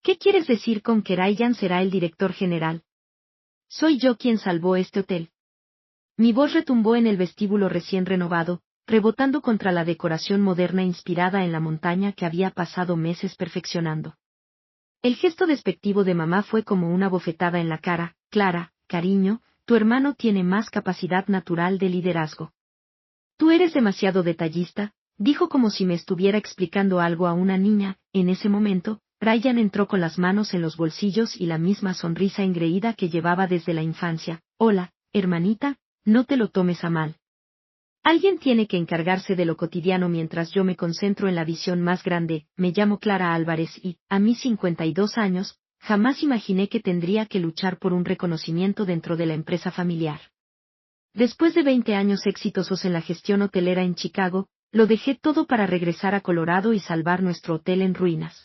¿Qué quieres decir con que Ryan será el director general? Soy yo quien salvó este hotel. Mi voz retumbó en el vestíbulo recién renovado, rebotando contra la decoración moderna inspirada en la montaña que había pasado meses perfeccionando. El gesto despectivo de mamá fue como una bofetada en la cara. Clara, cariño, tu hermano tiene más capacidad natural de liderazgo. Tú eres demasiado detallista, dijo como si me estuviera explicando algo a una niña. En ese momento, Ryan entró con las manos en los bolsillos y la misma sonrisa engreída que llevaba desde la infancia. Hola, hermanita, no te lo tomes a mal. Alguien tiene que encargarse de lo cotidiano mientras yo me concentro en la visión más grande. Me llamo Clara Álvarez y, a mis 52 años, jamás imaginé que tendría que luchar por un reconocimiento dentro de la empresa familiar. Después de 20 años exitosos en la gestión hotelera en Chicago, lo dejé todo para regresar a Colorado y salvar nuestro hotel en ruinas.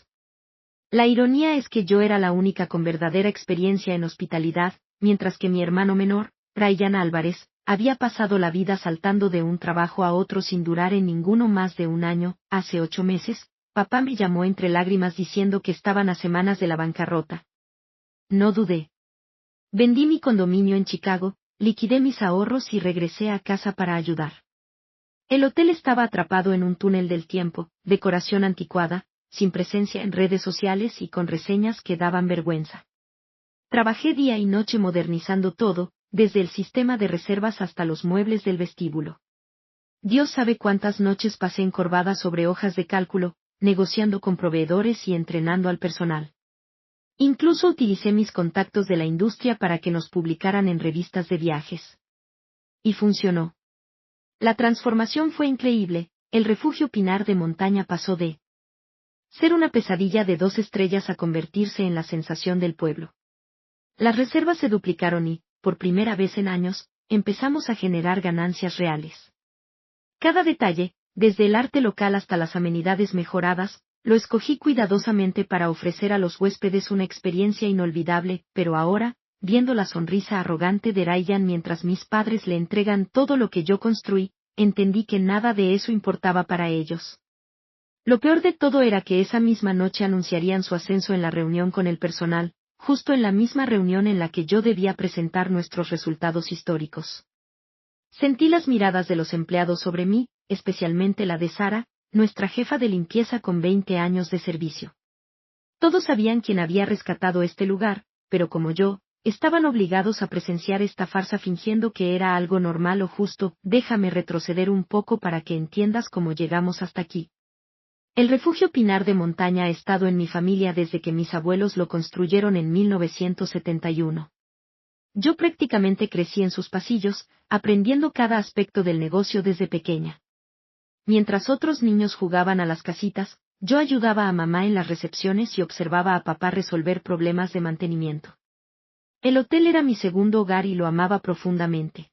La ironía es que yo era la única con verdadera experiencia en hospitalidad, mientras que mi hermano menor, Ryan Álvarez, había pasado la vida saltando de un trabajo a otro sin durar en ninguno más de un año. Hace 8 meses, papá me llamó entre lágrimas diciendo que estaban a semanas de la bancarrota. No dudé. Vendí mi condominio en Chicago, liquidé mis ahorros y regresé a casa para ayudar. El hotel estaba atrapado en un túnel del tiempo, decoración anticuada, sin presencia en redes sociales y con reseñas que daban vergüenza. Trabajé día y noche modernizando todo, desde el sistema de reservas hasta los muebles del vestíbulo. Dios sabe cuántas noches pasé encorvada sobre hojas de cálculo, negociando con proveedores y entrenando al personal. Incluso utilicé mis contactos de la industria para que nos publicaran en revistas de viajes. Y funcionó. La transformación fue increíble. El refugio Pinar de Montaña pasó de ser una pesadilla de 2 estrellas a convertirse en la sensación del pueblo. Las reservas se duplicaron y, por primera vez en años, empezamos a generar ganancias reales. Cada detalle, desde el arte local hasta las amenidades mejoradas, lo escogí cuidadosamente para ofrecer a los huéspedes una experiencia inolvidable, pero ahora, viendo la sonrisa arrogante de Ryan mientras mis padres le entregan todo lo que yo construí, entendí que nada de eso importaba para ellos. Lo peor de todo era que esa misma noche anunciarían su ascenso en la reunión con el personal, justo en la misma reunión en la que yo debía presentar nuestros resultados históricos. Sentí las miradas de los empleados sobre mí, especialmente la de Sara, nuestra jefa de limpieza con 20 años de servicio. Todos sabían quién había rescatado este lugar, pero como yo, estaban obligados a presenciar esta farsa fingiendo que era algo normal o justo. Déjame retroceder un poco para que entiendas cómo llegamos hasta aquí. El refugio Pinar de Montaña ha estado en mi familia desde que mis abuelos lo construyeron en 1971. Yo prácticamente crecí en sus pasillos, aprendiendo cada aspecto del negocio desde pequeña. Mientras otros niños jugaban a las casitas, yo ayudaba a mamá en las recepciones y observaba a papá resolver problemas de mantenimiento. El hotel era mi segundo hogar y lo amaba profundamente.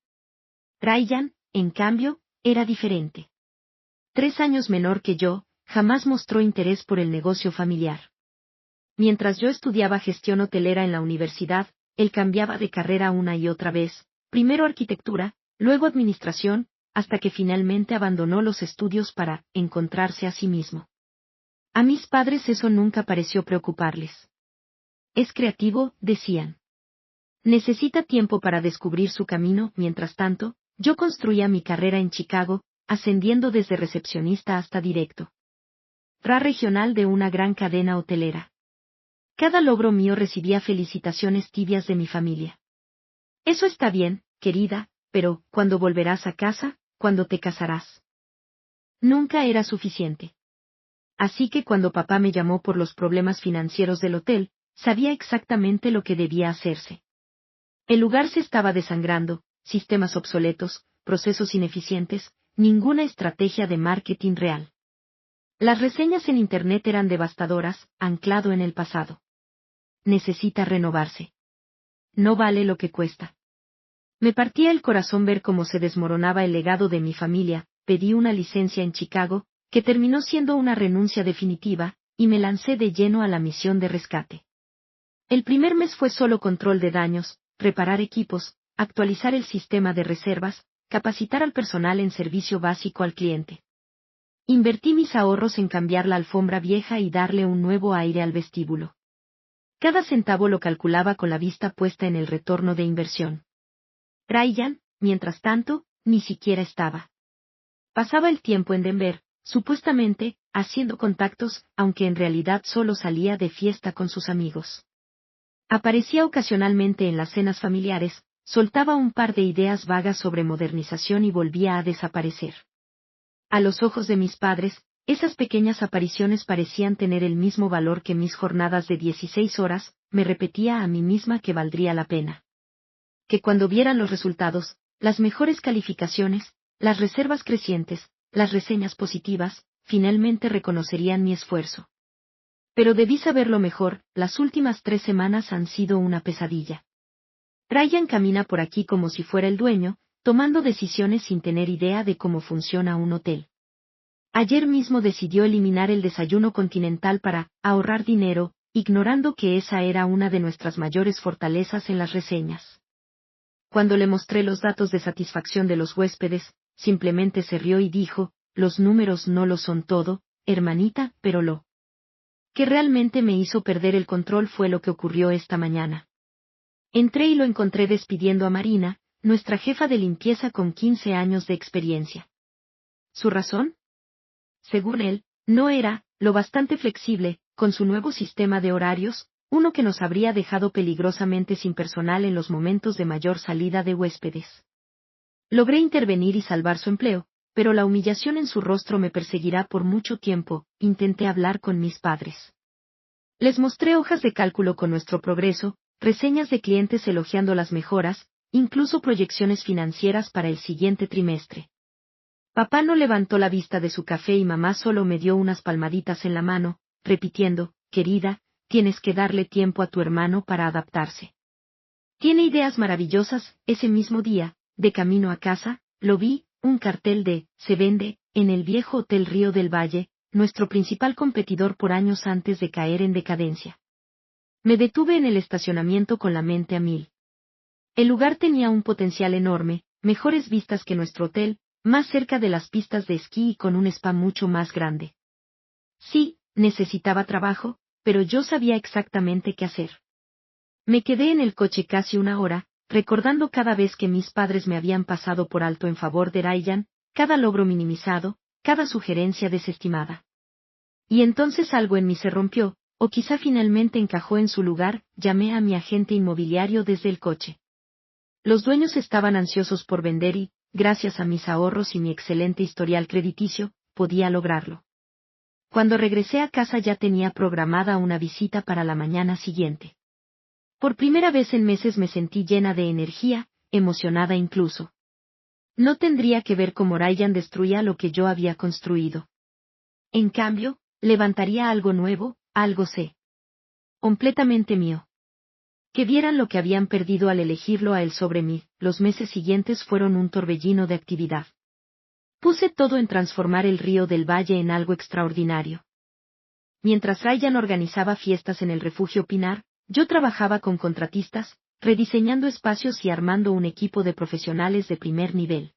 Ryan, en cambio, era diferente. 3 años menor que yo, jamás mostró interés por el negocio familiar. Mientras yo estudiaba gestión hotelera en la universidad, él cambiaba de carrera una y otra vez, primero arquitectura, luego administración, hasta que finalmente abandonó los estudios para encontrarse a sí mismo. A mis padres eso nunca pareció preocuparles. Es creativo, decían. Necesita tiempo para descubrir su camino. Mientras tanto, yo construía mi carrera en Chicago, ascendiendo desde recepcionista hasta directo regional de una gran cadena hotelera. Cada logro mío recibía felicitaciones tibias de mi familia. Eso está bien, querida, pero ¿cuándo volverás a casa? ¿Cuándo te casarás? Nunca era suficiente. Así que cuando papá me llamó por los problemas financieros del hotel, sabía exactamente lo que debía hacerse. El lugar se estaba desangrando, sistemas obsoletos, procesos ineficientes, ninguna estrategia de marketing real. Las reseñas en Internet eran devastadoras, anclado en el pasado. Necesita renovarse. No vale lo que cuesta. Me partía el corazón ver cómo se desmoronaba el legado de mi familia. Pedí una licencia en Chicago, que terminó siendo una renuncia definitiva, y me lancé de lleno a la misión de rescate. El primer mes fue solo control de daños, reparar equipos, actualizar el sistema de reservas, capacitar al personal en servicio básico al cliente. Invertí mis ahorros en cambiar la alfombra vieja y darle un nuevo aire al vestíbulo. Cada centavo lo calculaba con la vista puesta en el retorno de inversión. Ryan, mientras tanto, ni siquiera estaba. Pasaba el tiempo en Denver, supuestamente, haciendo contactos, aunque en realidad solo salía de fiesta con sus amigos. Aparecía ocasionalmente en las cenas familiares, soltaba un par de ideas vagas sobre modernización y volvía a desaparecer. A los ojos de mis padres, esas pequeñas apariciones parecían tener el mismo valor que mis jornadas de 16 horas, me repetía a mí misma que valdría la pena. Que cuando vieran los resultados, las mejores calificaciones, las reservas crecientes, las reseñas positivas, finalmente reconocerían mi esfuerzo. Pero debí saberlo mejor, las últimas 3 semanas han sido una pesadilla. Ryan camina por aquí como si fuera el dueño, tomando decisiones sin tener idea de cómo funciona un hotel. Ayer mismo decidió eliminar el desayuno continental para ahorrar dinero, ignorando que esa era una de nuestras mayores fortalezas en las reseñas. Cuando le mostré los datos de satisfacción de los huéspedes, simplemente se rió y dijo, los números no lo son todo, hermanita, pero lo que realmente me hizo perder el control fue lo que ocurrió esta mañana. Entré y lo encontré despidiendo a Marina, nuestra jefa de limpieza con 15 años de experiencia. ¿Su razón? Según él, no era lo bastante flexible, con su nuevo sistema de horarios, uno que nos habría dejado peligrosamente sin personal en los momentos de mayor salida de huéspedes. Logré intervenir y salvar su empleo, pero la humillación en su rostro me perseguirá por mucho tiempo. Intenté hablar con mis padres. Les mostré hojas de cálculo con nuestro progreso, reseñas de clientes elogiando las mejoras, incluso proyecciones financieras para el siguiente trimestre. Papá no levantó la vista de su café y mamá solo me dio unas palmaditas en la mano, repitiendo, querida, tienes que darle tiempo a tu hermano para adaptarse. Tiene ideas maravillosas. Ese mismo día, de camino a casa, lo vi, un cartel de se vende, en el viejo Hotel Río del Valle, nuestro principal competidor por años antes de caer en decadencia. Me detuve en el estacionamiento con la mente a mil. El lugar tenía un potencial enorme, mejores vistas que nuestro hotel, más cerca de las pistas de esquí y con un spa mucho más grande. Sí, necesitaba trabajo, pero yo sabía exactamente qué hacer. Me quedé en el coche casi 1 hora, recordando cada vez que mis padres me habían pasado por alto en favor de Ryan, cada logro minimizado, cada sugerencia desestimada. Y entonces algo en mí se rompió, o quizá finalmente encajó en su lugar. Llamé a mi agente inmobiliario desde el coche. Los dueños estaban ansiosos por vender y, gracias a mis ahorros y mi excelente historial crediticio, podía lograrlo. Cuando regresé a casa ya tenía programada una visita para la mañana siguiente. Por primera vez en meses me sentí llena de energía, emocionada incluso. No tendría que ver cómo Ryan destruía lo que yo había construido. En cambio, levantaría algo nuevo, algo completamente mío. Que vieran lo que habían perdido al elegirlo a él sobre mí. Los meses siguientes fueron un torbellino de actividad. Puse todo en transformar el Río del Valle en algo extraordinario. Mientras Ryan organizaba fiestas en el Refugio Pinar, yo trabajaba con contratistas, rediseñando espacios y armando un equipo de profesionales de primer nivel.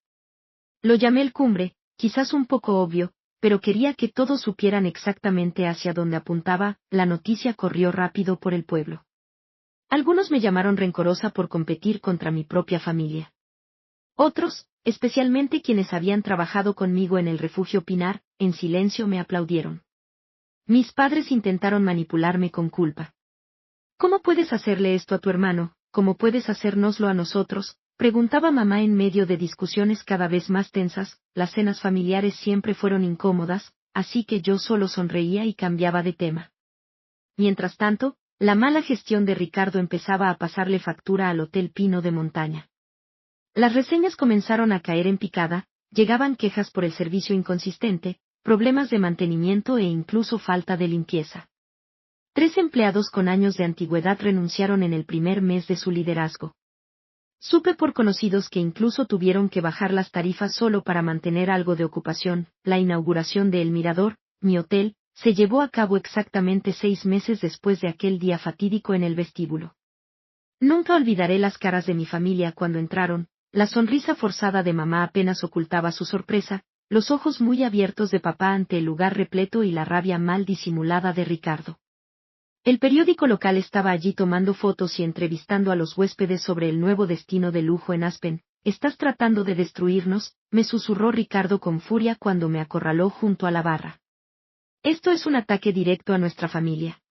Lo llamé el Cumbre, quizás un poco obvio, pero quería que todos supieran exactamente hacia dónde apuntaba. La noticia corrió rápido por el pueblo. Algunos me llamaron rencorosa por competir contra mi propia familia. Otros, especialmente quienes habían trabajado conmigo en el Refugio Pinar, en silencio me aplaudieron. Mis padres intentaron manipularme con culpa. ¿Cómo puedes hacerle esto a tu hermano? ¿Cómo puedes hacérnoslo a nosotros? Preguntaba mamá en medio de discusiones cada vez más tensas. Las cenas familiares siempre fueron incómodas, así que yo solo sonreía y cambiaba de tema. Mientras tanto, la mala gestión de Ricardo empezaba a pasarle factura al Hotel Pino de Montaña. Las reseñas comenzaron a caer en picada, llegaban quejas por el servicio inconsistente, problemas de mantenimiento e incluso falta de limpieza. 3 empleados con años de antigüedad renunciaron en el primer mes de su liderazgo. Supe por conocidos que incluso tuvieron que bajar las tarifas solo para mantener algo de ocupación. La inauguración de El Mirador, mi hotel, se llevó a cabo exactamente 6 meses después de aquel día fatídico en el vestíbulo. Nunca olvidaré las caras de mi familia cuando entraron, la sonrisa forzada de mamá apenas ocultaba su sorpresa, los ojos muy abiertos de papá ante el lugar repleto y la rabia mal disimulada de Ricardo. El periódico local estaba allí tomando fotos y entrevistando a los huéspedes sobre el nuevo destino de lujo en Aspen. «Estás tratando de destruirnos», me susurró Ricardo con furia cuando me acorraló junto a la barra. «Esto es un ataque directo a nuestra familia».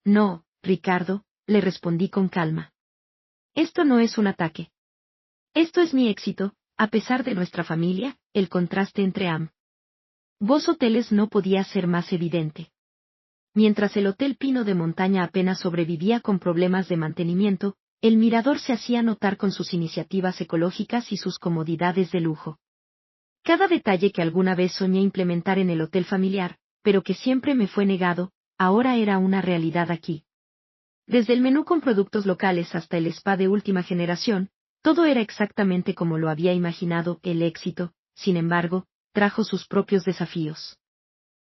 «No, Ricardo», le respondí con calma. «Esto no es un ataque. Esto es mi éxito, a pesar de nuestra familia». El contraste entre ambos hoteles no podía ser más evidente. Mientras el Hotel Pino de Montaña apenas sobrevivía con problemas de mantenimiento, el Mirador se hacía notar con sus iniciativas ecológicas y sus comodidades de lujo. Cada detalle que alguna vez soñé implementar en el hotel familiar, pero que siempre me fue negado, ahora era una realidad aquí. Desde el menú con productos locales hasta el spa de última generación, todo era exactamente como lo había imaginado. El éxito, sin embargo, trajo sus propios desafíos.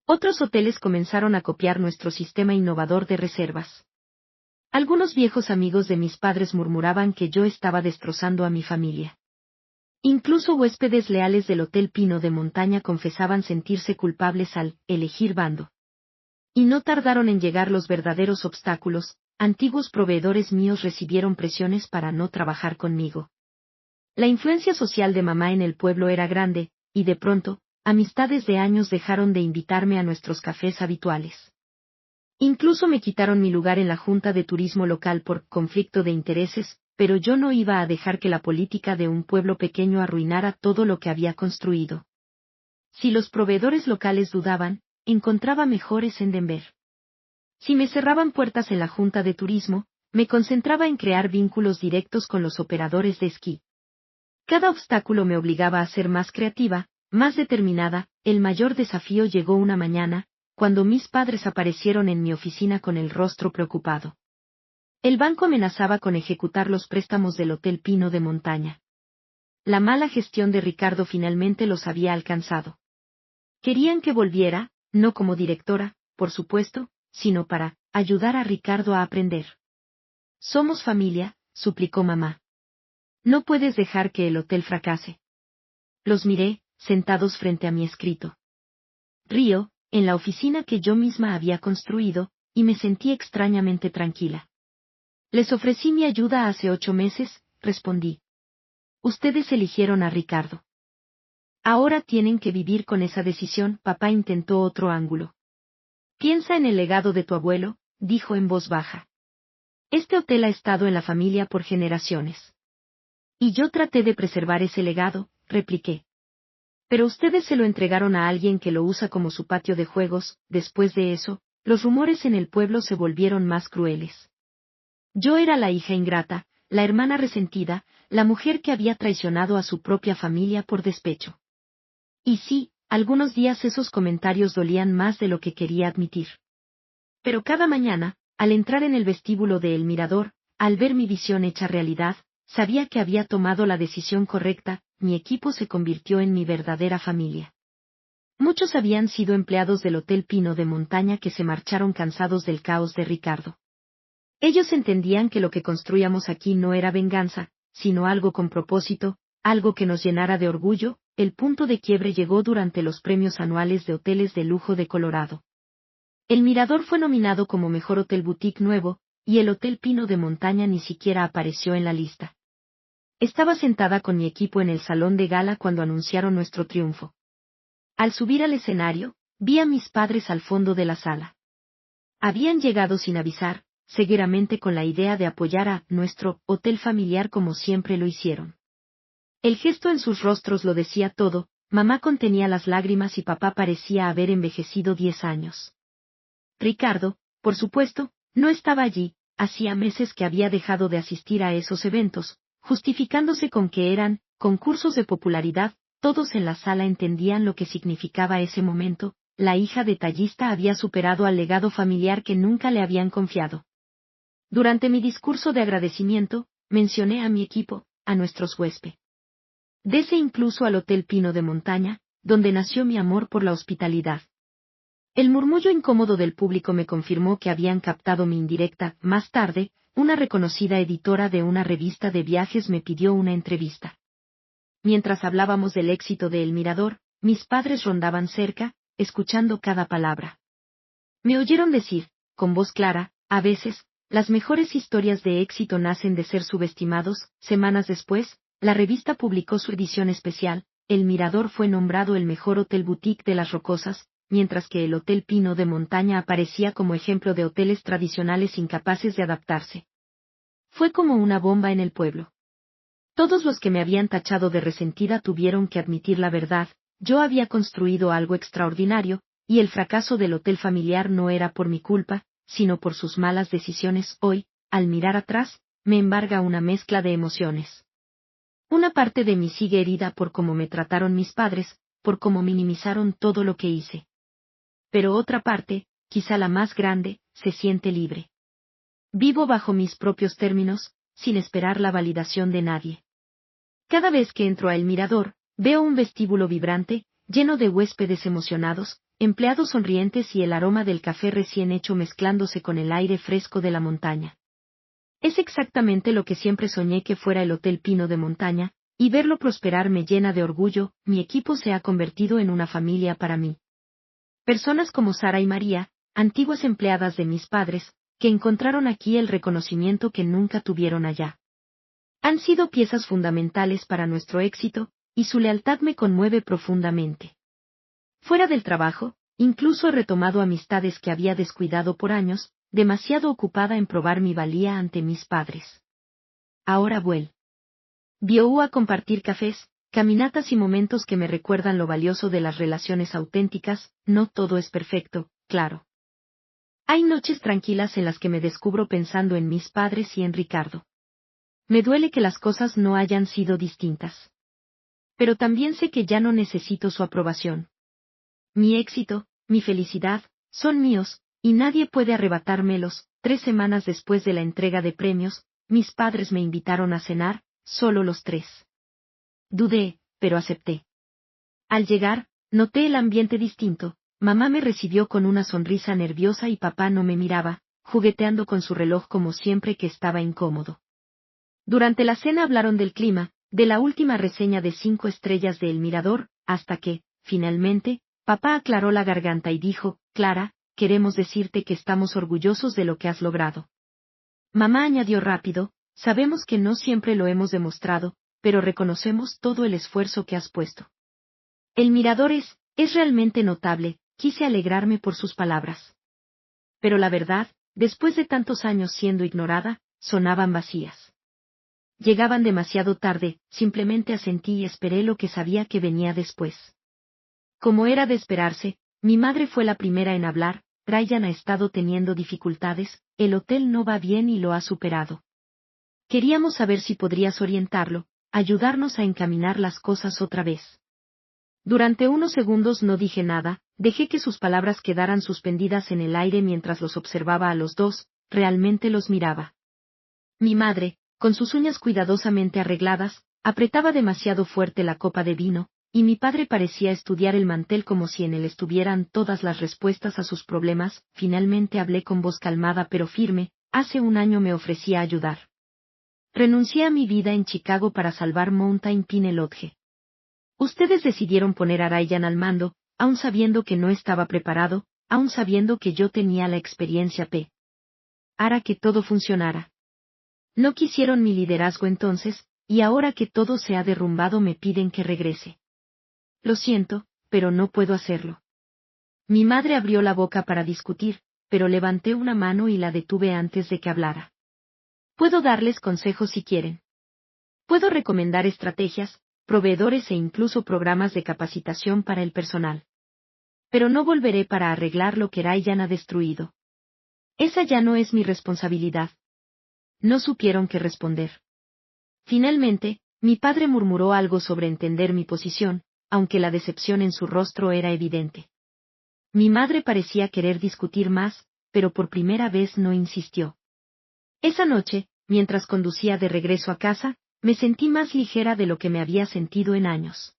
Otros hoteles comenzaron a copiar nuestro sistema innovador de reservas. Algunos viejos amigos de mis padres murmuraban que yo estaba destrozando a mi familia. Incluso huéspedes leales del Hotel Pino de Montaña confesaban sentirse culpables al elegir bando. Y no tardaron en llegar los verdaderos obstáculos. Antiguos proveedores míos recibieron presiones para no trabajar conmigo. La influencia social de mamá en el pueblo era grande, y de pronto, amistades de años dejaron de invitarme a nuestros cafés habituales. Incluso me quitaron mi lugar en la Junta de Turismo local por conflicto de intereses, pero yo no iba a dejar que la política de un pueblo pequeño arruinara todo lo que había construido. Si los proveedores locales dudaban, encontraba mejores en Denver. Si me cerraban puertas en la Junta de Turismo, me concentraba en crear vínculos directos con los operadores de esquí. Cada obstáculo me obligaba a ser más creativa, más determinada. El mayor desafío llegó una mañana, cuando mis padres aparecieron en mi oficina con el rostro preocupado. El banco amenazaba con ejecutar los préstamos del Hotel Pino de Montaña. La mala gestión de Ricardo finalmente los había alcanzado. Querían que volviera, no como directora, por supuesto, sino para ayudar a Ricardo a aprender. «Somos familia», suplicó mamá. «No puedes dejar que el hotel fracase». Los miré, sentados frente a mi escrito. Río, en la oficina que yo misma había construido, y me sentí extrañamente tranquila. «Les ofrecí mi ayuda hace 8 meses», respondí. «Ustedes eligieron a Ricardo. Ahora tienen que vivir con esa decisión». Papá intentó otro ángulo. «Piensa en el legado de tu abuelo», dijo en voz baja. «Este hotel ha estado en la familia por generaciones. Y yo traté de preservar ese legado», repliqué. «Pero ustedes se lo entregaron a alguien que lo usa como su patio de juegos». Después de eso, los rumores en el pueblo se volvieron más crueles. Yo era la hija ingrata, la hermana resentida, la mujer que había traicionado a su propia familia por despecho. Y sí, algunos días esos comentarios dolían más de lo que quería admitir. Pero cada mañana, al entrar en el vestíbulo de El Mirador, al ver mi visión hecha realidad, sabía que había tomado la decisión correcta. Mi equipo se convirtió en mi verdadera familia. Muchos habían sido empleados del Hotel Pino de Montaña que se marcharon cansados del caos de Ricardo. Ellos entendían que lo que construíamos aquí no era venganza, sino algo con propósito, algo que nos llenara de orgullo. El punto de quiebre llegó durante los premios anuales de hoteles de lujo de Colorado. El Mirador fue nominado como mejor hotel boutique nuevo, y el Hotel Pino de Montaña ni siquiera apareció en la lista. Estaba sentada con mi equipo en el salón de gala cuando anunciaron nuestro triunfo. Al subir al escenario, vi a mis padres al fondo de la sala. Habían llegado sin avisar, seguramente con la idea de apoyar a nuestro hotel familiar como siempre lo hicieron. El gesto en sus rostros lo decía todo. Mamá contenía las lágrimas y papá parecía haber envejecido 10 años. Ricardo, por supuesto, no estaba allí. Hacía meses que había dejado de asistir a esos eventos, justificándose con que eran concursos de popularidad. Todos en la sala entendían lo que significaba ese momento. La hija detallista había superado al legado familiar que nunca le habían confiado. Durante mi discurso de agradecimiento, mencioné a mi equipo, a nuestros huéspedes. Desde incluso al Hotel Pino de Montaña, donde nació mi amor por la hospitalidad. El murmullo incómodo del público me confirmó que habían captado mi indirecta. Más tarde, una reconocida editora de una revista de viajes me pidió una entrevista. Mientras hablábamos del éxito de El Mirador, mis padres rondaban cerca, escuchando cada palabra. Me oyeron decir, con voz clara, a veces, las mejores historias de éxito nacen de ser subestimados. Semanas después, la revista publicó su edición especial. El Mirador fue nombrado el mejor hotel boutique de Las Rocosas, mientras que el Hotel Pino de Montaña aparecía como ejemplo de hoteles tradicionales incapaces de adaptarse. Fue como una bomba en el pueblo. Todos los que me habían tachado de resentida tuvieron que admitir la verdad. Yo había construido algo extraordinario, y el fracaso del hotel familiar no era por mi culpa, sino por sus malas decisiones. Hoy, al mirar atrás, me embarga una mezcla de emociones. Una parte de mí sigue herida por cómo me trataron mis padres, por cómo minimizaron todo lo que hice. Pero otra parte, quizá la más grande, se siente libre. Vivo bajo mis propios términos, sin esperar la validación de nadie. Cada vez que entro a El Mirador, veo un vestíbulo vibrante, lleno de huéspedes emocionados, empleados sonrientes y el aroma del café recién hecho mezclándose con el aire fresco de la montaña. Es exactamente lo que siempre soñé que fuera el Hotel Pino de Montaña, y verlo prosperar me llena de orgullo. Mi equipo se ha convertido en una familia para mí. Personas como Sara y María, antiguas empleadas de mis padres, que encontraron aquí el reconocimiento que nunca tuvieron allá. Han sido piezas fundamentales para nuestro éxito, y su lealtad me conmueve profundamente. Fuera del trabajo, incluso he retomado amistades que había descuidado por años, demasiado ocupada en probar mi valía ante mis padres. Ahora vuelvo a compartir cafés, caminatas y momentos que me recuerdan lo valioso de las relaciones auténticas. No todo es perfecto, claro. Hay noches tranquilas en las que me descubro pensando en mis padres y en Ricardo. Me duele que las cosas no hayan sido distintas. Pero también sé que ya no necesito su aprobación. Mi éxito, mi felicidad, son míos, y nadie puede arrebatármelos. 3 semanas después de la entrega de premios, mis padres me invitaron a cenar, solo los 3. Dudé, pero acepté. Al llegar, noté el ambiente distinto. Mamá me recibió con una sonrisa nerviosa y papá no me miraba, jugueteando con su reloj como siempre que estaba incómodo. Durante la cena hablaron del clima, de la última reseña de 5 estrellas de El Mirador, hasta que, finalmente, papá aclaró la garganta y dijo: Clara, queremos decirte que estamos orgullosos de lo que has logrado. Mamá añadió rápido: sabemos que no siempre lo hemos demostrado, pero reconocemos todo el esfuerzo que has puesto. El Mirador es realmente notable. Quise alegrarme por sus palabras. Pero la verdad, después de tantos años siendo ignorada, sonaban vacías. Llegaban demasiado tarde. Simplemente asentí y esperé lo que sabía que venía después. Como era de esperarse, mi madre fue la primera en hablar. Ryan ha estado teniendo dificultades, el hotel no va bien y lo ha superado. Queríamos saber si podrías orientarlo, ayudarnos a encaminar las cosas otra vez. Durante unos segundos no dije nada, dejé que sus palabras quedaran suspendidas en el aire mientras los observaba a los dos. Realmente los miraba. Mi madre, con sus uñas cuidadosamente arregladas, apretaba demasiado fuerte la copa de vino, y mi padre parecía estudiar el mantel como si en él estuvieran todas las respuestas a sus problemas. Finalmente hablé con voz calmada pero firme: hace un año me ofrecí a ayudar. Renuncié a mi vida en Chicago para salvar Mountain Pine Lodge. Ustedes decidieron poner a Ryan al mando, aun sabiendo que no estaba preparado, aun sabiendo que yo tenía la experiencia para que todo funcionara. No quisieron mi liderazgo entonces, y ahora que todo se ha derrumbado me piden que regrese. Lo siento, pero no puedo hacerlo. Mi madre abrió la boca para discutir, pero levanté una mano y la detuve antes de que hablara. Puedo darles consejos si quieren. Puedo recomendar estrategias, proveedores e incluso programas de capacitación para el personal. Pero no volveré para arreglar lo que Ryan ha destruido. Esa ya no es mi responsabilidad. No supieron qué responder. Finalmente, mi padre murmuró algo sobre entender mi posición, aunque la decepción en su rostro era evidente. Mi madre parecía querer discutir más, pero por primera vez no insistió. Esa noche, mientras conducía de regreso a casa, me sentí más ligera de lo que me había sentido en años.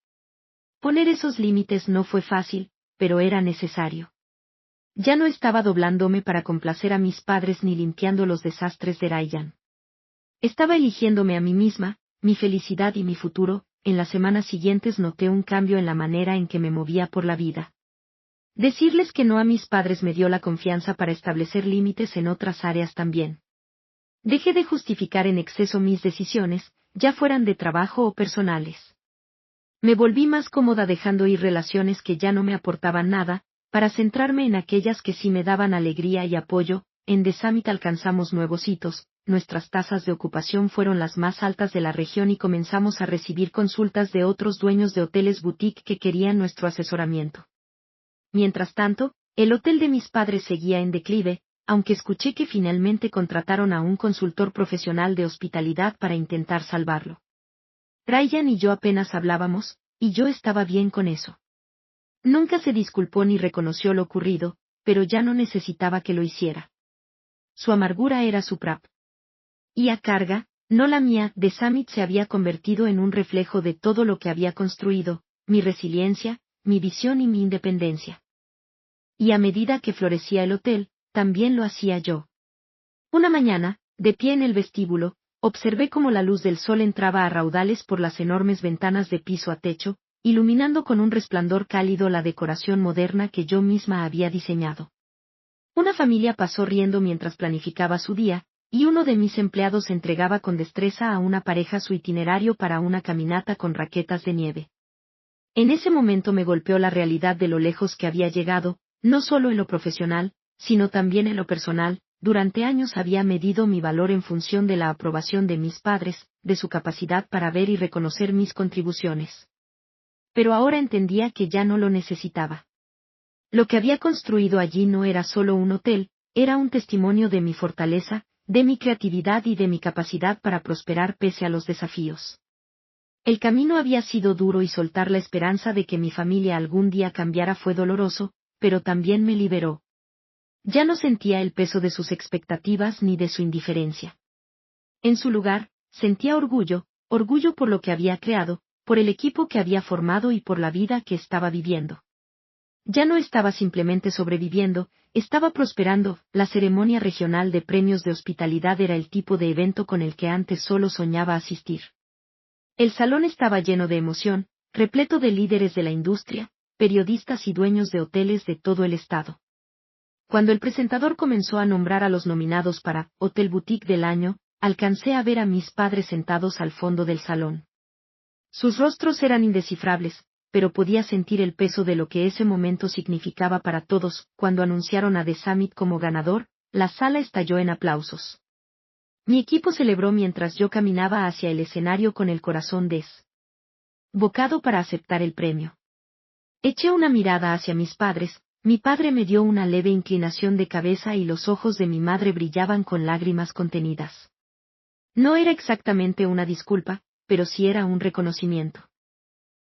Poner esos límites no fue fácil, pero era necesario. Ya no estaba doblándome para complacer a mis padres ni limpiando los desastres de Ryan. Estaba eligiéndome a mí misma, mi felicidad y mi futuro. En las semanas siguientes noté un cambio en la manera en que me movía por la vida. Decirles que no a mis padres me dio la confianza para establecer límites en otras áreas también. Dejé de justificar en exceso mis decisiones, ya fueran de trabajo o personales. Me volví más cómoda dejando ir relaciones que ya no me aportaban nada, para centrarme en aquellas que sí me daban alegría y apoyo. En The Summit alcanzamos nuevos hitos, nuestras tasas de ocupación fueron las más altas de la región y comenzamos a recibir consultas de otros dueños de hoteles boutique que querían nuestro asesoramiento. Mientras tanto, el hotel de mis padres seguía en declive, aunque escuché que finalmente contrataron a un consultor profesional de hospitalidad para intentar salvarlo. Ryan y yo apenas hablábamos, y yo estaba bien con eso. Nunca se disculpó ni reconoció lo ocurrido, pero ya no necesitaba que lo hiciera. Su amargura era su y a carga, no la mía. The Summit se había convertido en un reflejo de todo lo que había construido, mi resiliencia, mi visión y mi independencia. Y a medida que florecía el hotel, también lo hacía yo. Una mañana, de pie en el vestíbulo, observé cómo la luz del sol entraba a raudales por las enormes ventanas de piso a techo, iluminando con un resplandor cálido la decoración moderna que yo misma había diseñado. Una familia pasó riendo mientras planificaba su día, y uno de mis empleados entregaba con destreza a una pareja su itinerario para una caminata con raquetas de nieve. En ese momento me golpeó la realidad de lo lejos que había llegado, no solo en lo profesional, sino también en lo personal. Durante años había medido mi valor en función de la aprobación de mis padres, de su capacidad para ver y reconocer mis contribuciones. Pero ahora entendía que ya no lo necesitaba. Lo que había construido allí no era solo un hotel, era un testimonio de mi fortaleza, de mi creatividad y de mi capacidad para prosperar pese a los desafíos. El camino había sido duro y soltar la esperanza de que mi familia algún día cambiara fue doloroso, pero también me liberó. Ya no sentía el peso de sus expectativas ni de su indiferencia. En su lugar, sentía orgullo por lo que había creado, por el equipo que había formado y por la vida que estaba viviendo. Ya no estaba simplemente sobreviviendo, estaba prosperando. La ceremonia regional de premios de hospitalidad era el tipo de evento con el que antes solo soñaba asistir. El salón estaba lleno de emoción, repleto de líderes de la industria, periodistas y dueños de hoteles de todo el estado. Cuando el presentador comenzó a nombrar a los nominados para Hotel Boutique del Año, alcancé a ver a mis padres sentados al fondo del salón. Sus rostros eran indescifrables, pero podía sentir el peso de lo que ese momento significaba para todos. Cuando anunciaron a The Summit como ganador, la sala estalló en aplausos. Mi equipo celebró mientras yo caminaba hacia el escenario con el corazón desbocado para aceptar el premio. Eché una mirada hacia mis padres. Mi padre me dio una leve inclinación de cabeza y los ojos de mi madre brillaban con lágrimas contenidas. No era exactamente una disculpa, pero sí era un reconocimiento.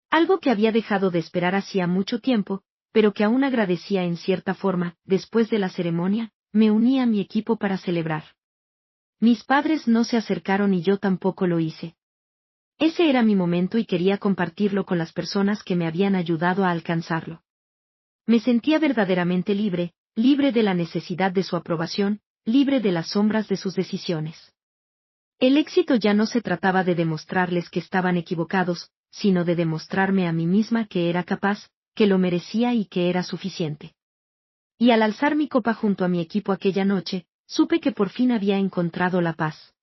Algo que había dejado de esperar hacía mucho tiempo, pero que aún agradecía en cierta forma. Después de la ceremonia, me uní a mi equipo para celebrar. Mis padres no se acercaron y yo tampoco lo hice. Ese era mi momento y quería compartirlo con las personas que me habían ayudado a alcanzarlo. Me sentía verdaderamente libre de la necesidad de su aprobación, libre de las sombras de sus decisiones. El éxito ya no se trataba de demostrarles que estaban equivocados, sino de demostrarme a mí misma que era capaz, que lo merecía y que era suficiente. Y al alzar mi copa junto a mi equipo aquella noche, supe que por fin había encontrado la paz.